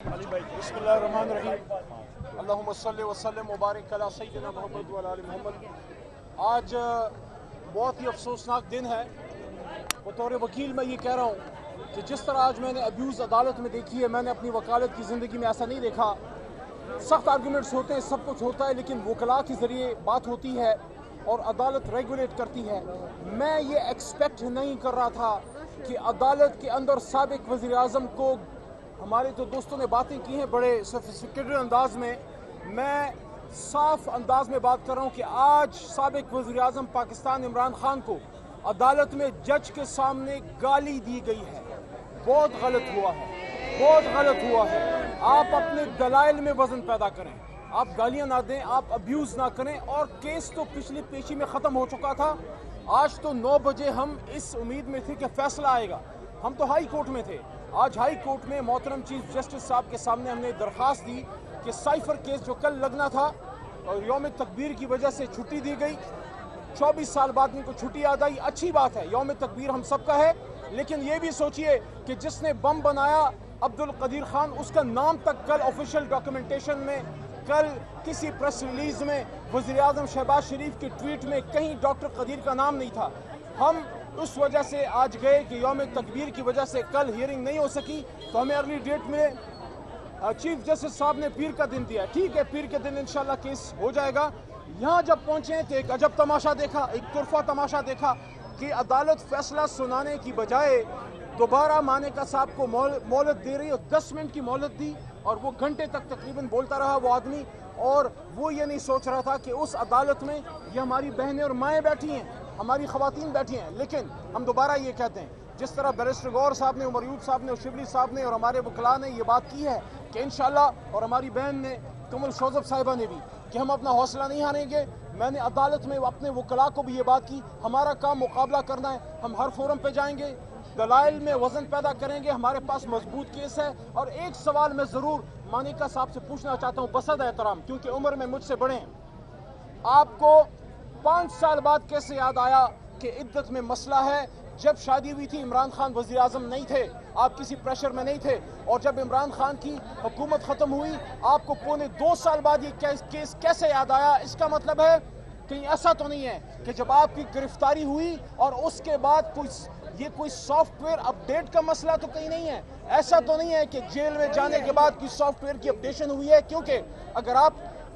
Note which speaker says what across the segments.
Speaker 1: बिस्मिल्लाहिर्रहमानिर्रहीम अल्लाहुम्मा सल्लि व सल्लिम मुबारक अला सय्यिदिना मोहम्मद व अला आलि मोहम्मद। आज बहुत ही अफसोसनाक दिन है। बतौर वकील मैं ये कह रहा हूँ कि जिस तरह आज मैंने अब्यूज़ अदालत में देखी है, मैंने अपनी वकालत की ज़िंदगी में ऐसा नहीं देखा। सख्त आर्गूमेंट्स होते हैं, सब कुछ होता है, लेकिन वकला के ज़रिए बात होती है और अदालत रेगुलेट करती है। मैं ये एक्सपेक्ट नहीं कर रहा था कि अदालत के अंदर साबिक वज़ीर आज़म को, हमारे तो दोस्तों ने बातें की हैं बड़े सोफिस्टिकेटेड अंदाज में, मैं साफ अंदाज में बात कर रहा हूँ कि आज साबिक वज़ीर आज़म पाकिस्तान इमरान खान को अदालत में जज के सामने गाली दी गई है। बहुत गलत हुआ है, बहुत गलत हुआ है। आप अपने दलाइल में वजन पैदा करें, आप गालियाँ ना दें, आप अब्यूज़ ना करें। और केस तो पिछली पेशी में ख़त्म हो चुका था। आज तो 9 बजे हम इस उम्मीद में थे कि फैसला आएगा। हम तो हाई कोर्ट में थे। आज हाई कोर्ट में मोहतरम चीफ जस्टिस साहब के सामने हमने दरख्वास्त दी कि साइफर केस जो कल लगना था और यौम तकबीर की वजह से छुट्टी दी गई। 24 साल बाद इनको छुट्टी याद आई, अच्छी बात है, यौम तकबीर हम सबका है। लेकिन ये भी सोचिए कि जिसने बम बनाया अब्दुल कदीर खान, उसका नाम तक कल ऑफिशियल डॉक्यूमेंटेशन में, कल किसी प्रेस रिलीज में, वज़ीर आज़म शहबाज शरीफ के ट्वीट में कहीं डॉक्टर कदीर का नाम नहीं था। हम उस वजह से आज गए कि यौम तकबीर की वजह से कल हियरिंग नहीं हो सकी, तो हमें अर्ली डेट में चीफ जस्टिस साहब ने पीर का दिन दिया। ठीक है, पीर के दिन इंशाल्लाह केस हो जाएगा। यहाँ जब पहुँचे तो एक अजब तमाशा देखा, एक तुरफा तमाशा देखा कि अदालत फैसला सुनाने की बजाय दोबारा मानेका साहब को मोहलत दे रही और 10 मिनट की मोहलत दी और वो घंटे तक तकरीबन बोलता रहा वो आदमी। और वो ये नहीं सोच रहा था कि उस अदालत में ये हमारी बहनें और माएँ बैठी हैं, हमारी ख़वातीन बैठी हैं। लेकिन हम दोबारा ये कहते हैं, जिस तरह बैरिस्टर गौर साहब ने, उमर यूब साहब ने और शिबली साहब ने और हमारे वकला ने ये बात की है कि इंशाल्लाह, और हमारी बहन ने कमल शोज़ब साहिबा ने भी, कि हम अपना हौसला नहीं हारेंगे। मैंने अदालत में अपने वकला को भी ये बात की, हमारा काम मुकाबला करना है। हम हर फोरम पे जाएंगे, दलाइल में वजन पैदा करेंगे, हमारे पास मजबूत केस है। और एक सवाल मैं ज़रूर मानिका साहब से पूछना चाहता हूँ बसद एहतराम, क्योंकि उम्र में मुझसे बड़े हैं। आपको 5 साल बाद कैसे याद आया कि इद्दत में मसला है? जब शादी हुई थी इमरान खान वज़ीर आज़म नहीं थे, आप किसी प्रेशर में नहीं थे। और जब इमरान खान की हुकूमत ख़त्म हुई, आपको पौने 2 साल बाद ये केस कैसे याद आया? इसका मतलब है कहीं ऐसा तो नहीं है कि जब आपकी गिरफ्तारी हुई और उसके बाद कोई सॉफ्टवेयर अपडेट का मसला तो कहीं नहीं है? ऐसा तो नहीं है कि जेल में जाने के बाद कोई सॉफ्टवेयर की अपडेशन हुई है? क्योंकि अगर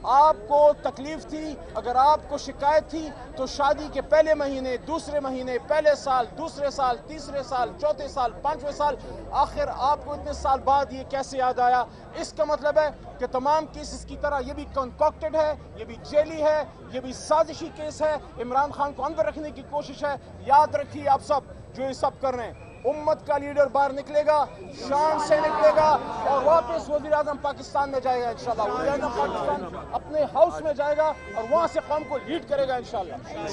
Speaker 1: आपको तकलीफ थी, अगर आपको शिकायत थी, तो शादी के पहले महीने, दूसरे महीने, पहले साल, दूसरे साल, तीसरे साल, चौथे साल, 5वें साल, आखिर आपको इतने साल बाद ये कैसे याद आया? इसका मतलब है कि तमाम केसेस की तरह ये भी कंकॉक्टेड है, ये भी जेली है, ये भी साजिशी केस है, इमरान खान को अंदर रखने की कोशिश है। याद रखिए आप सब जो ये सब कर रहे हैं, उम्मत का लीडर बाहर निकलेगा, शान से निकलेगा और वापस वज़ीर आज़म पाकिस्तान में जाएगा इंशाल्लाह। वज़ीर आज़म पाकिस्तान अपने हाउस में जाएगा और वहाँ से कौम को लीड करेगा इंशाल्लाह।